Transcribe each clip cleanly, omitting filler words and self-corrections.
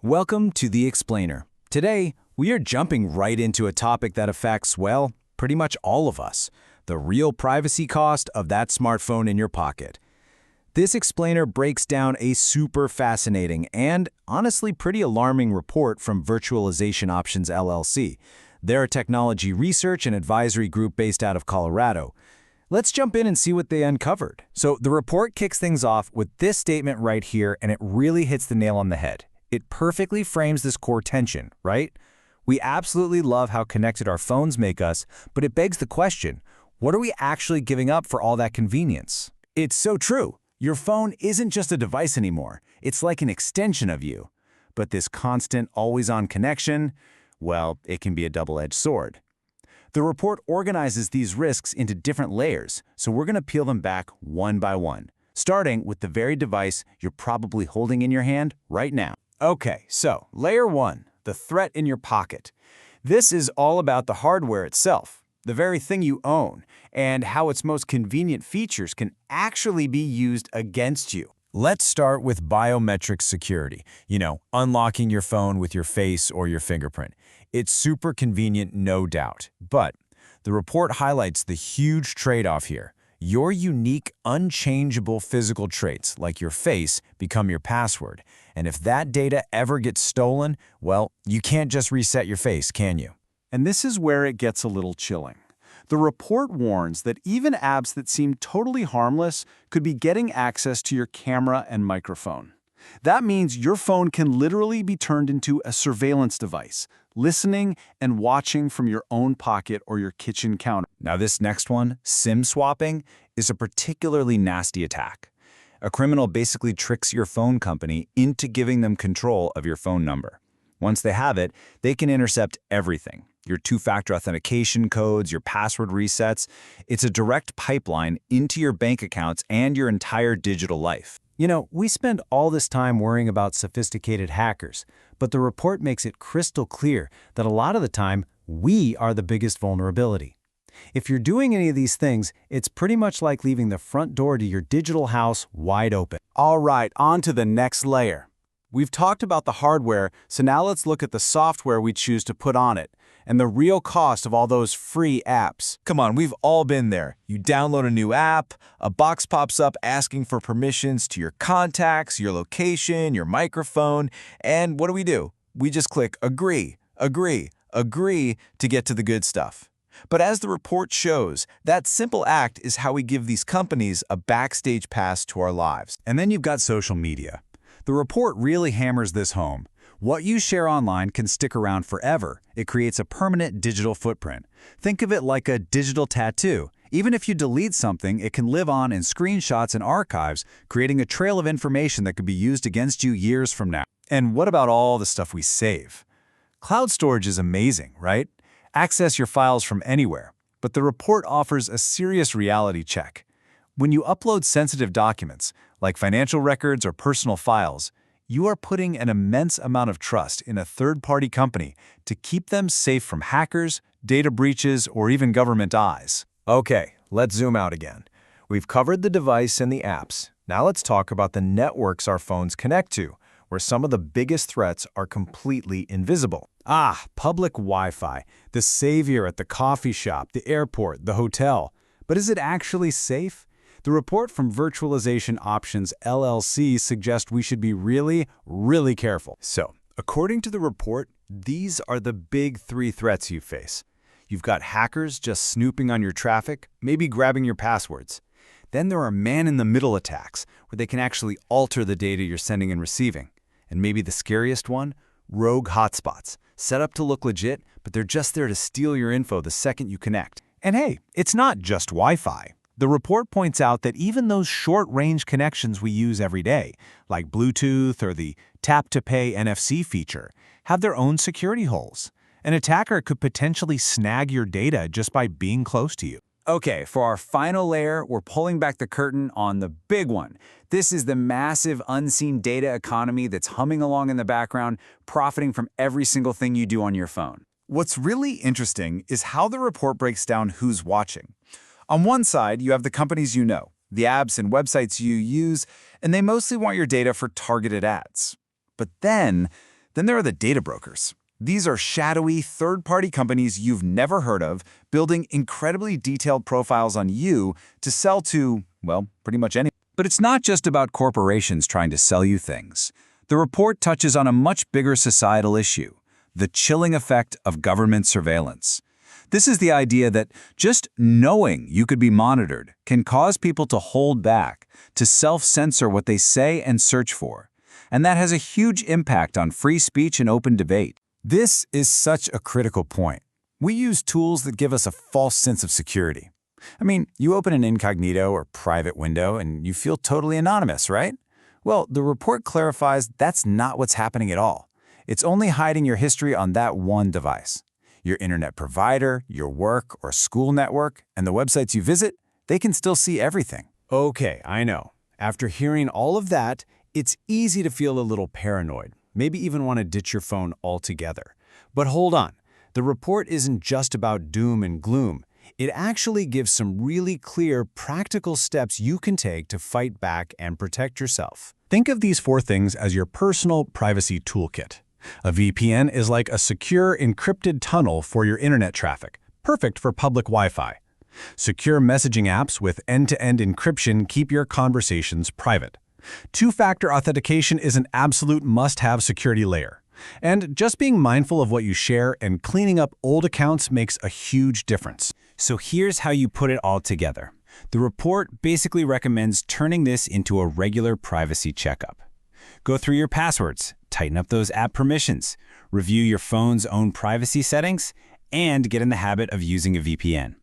Welcome to The Explainer. Today, we are jumping right into a topic that affects, well, pretty much all of us, the real privacy cost of that smartphone in your pocket. This explainer breaks down a super fascinating and honestly pretty alarming report from Virtualization Options LLC. They're a technology research and advisory group based out of Colorado. Let's jump in and see what they uncovered. So the report kicks things off with this statement right here, and it really hits the nail on the head. It perfectly frames this core tension, right? We absolutely love how connected our phones make us, but it begs the question, what are we actually giving up for all that convenience? It's so true. Your phone isn't just a device anymore. It's like an extension of you. But this constant, always-on connection, well, it can be a double-edged sword. The report organizes these risks into different layers, so we're going to peel them back one by one, starting with the very device you're probably holding in your hand right now. Okay, so layer 1, the threat in your pocket. This is all about the hardware itself, the very thing you own, and how its most convenient features can actually be used against you. Let's start with biometric security. Unlocking your phone with your face or your fingerprint. It's super convenient, no doubt. But the report highlights the huge trade-off here. Your unique, unchangeable physical traits, like your face, become your password. And if that data ever gets stolen, well, you can't just reset your face, can you? And this is where it gets a little chilling. The report warns that even apps that seem totally harmless could be getting access to your camera and microphone. That means your phone can literally be turned into a surveillance device, listening and watching from your own pocket or your kitchen counter. Now this next one, SIM swapping, is a particularly nasty attack. A criminal basically tricks your phone company into giving them control of your phone number. Once they have it, they can intercept everything. Your two-factor authentication codes, your password resets. It's a direct pipeline into your bank accounts and your entire digital life. We spend all this time worrying about sophisticated hackers, but the report makes it crystal clear that a lot of the time, we are the biggest vulnerability. If you're doing any of these things, it's pretty much like leaving the front door to your digital house wide open. All right, on to the next layer. We've talked about the hardware, so now let's look at the software we choose to put on it, and the real cost of all those free apps. Come on, we've all been there. You download a new app, a box pops up asking for permissions to your contacts, your location, your microphone, and what do? We just click agree, agree, agree to get to the good stuff. But as the report shows, that simple act is how we give these companies a backstage pass to our lives. And then you've got social media. The report really hammers this home. What you share online can stick around forever. It creates a permanent digital footprint. Think of it like a digital tattoo. Even if you delete something, it can live on in screenshots and archives, creating a trail of information that could be used against you years from now. And what about all the stuff we save? Cloud storage is amazing, right? Access your files from anywhere. But the report offers a serious reality check. When you upload sensitive documents, like financial records or personal files, you are putting an immense amount of trust in a third-party company to keep them safe from hackers, data breaches, or even government eyes. Okay, let's zoom out again. We've covered the device and the apps. Now let's talk about the networks our phones connect to, where some of the biggest threats are completely invisible. Public Wi-Fi, the savior at the coffee shop, the airport, the hotel. But is it actually safe? The report from Virtualization Options LLC suggests we should be really, really careful. So, according to the report, these are the big 3 threats you face. You've got hackers just snooping on your traffic, maybe grabbing your passwords. Then there are man-in-the-middle attacks, where they can actually alter the data you're sending and receiving. And maybe the scariest one, rogue hotspots, set up to look legit, but they're just there to steal your info the second you connect. And hey, it's not just Wi-Fi. The report points out that even those short-range connections we use every day, like Bluetooth or the tap-to-pay NFC feature, have their own security holes. An attacker could potentially snag your data just by being close to you. Okay, for our final layer, we're pulling back the curtain on the big one. This is the massive unseen data economy that's humming along in the background, profiting from every single thing you do on your phone. What's really interesting is how the report breaks down who's watching. On one side, you have the companies you know, the apps and websites you use, and they mostly want your data for targeted ads. But then, Then there are the data brokers. These are shadowy, third-party companies you've never heard of, building incredibly detailed profiles on you to sell to, well, pretty much anyone. But it's not just about corporations trying to sell you things. The report touches on a much bigger societal issue, the chilling effect of government surveillance. This is the idea that just knowing you could be monitored can cause people to hold back, to self-censor what they say and search for. And that has a huge impact on free speech and open debate. This is such a critical point. We use tools that give us a false sense of security. I mean, you open an incognito or private window and you feel totally anonymous, right? Well, the report clarifies that's not what's happening at all. It's only hiding your history on that one device. Your internet provider, your work or school network, and the websites you visit, they can still see everything. Okay, I know. After hearing all of that, it's easy to feel a little paranoid, maybe even want to ditch your phone altogether. But hold on, the report isn't just about doom and gloom. It actually gives some really clear, practical steps you can take to fight back and protect yourself. Think of these 4 things as your personal privacy toolkit. A VPN is like a secure, encrypted tunnel for your internet traffic, perfect for public Wi-Fi. Secure messaging apps with end-to-end encryption keep your conversations private. Two-factor authentication is an absolute must-have security layer. And just being mindful of what you share and cleaning up old accounts makes a huge difference. So here's how you put it all together. The report basically recommends turning this into a regular privacy checkup. Go through your passwords, tighten up those app permissions, review your phone's own privacy settings, and get in the habit of using a VPN.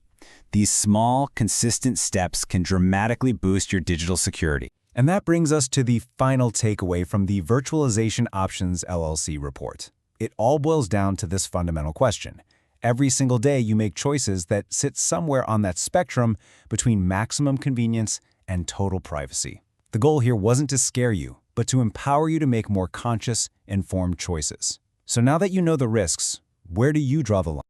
These small, consistent steps can dramatically boost your digital security. And that brings us to the final takeaway from the Virtualization Options LLC report. It all boils down to this fundamental question. Every single day you make choices that sit somewhere on that spectrum between maximum convenience and total privacy. The goal here wasn't to scare you, but to empower you to make more conscious, informed choices. So now that you know the risks, where do you draw the line?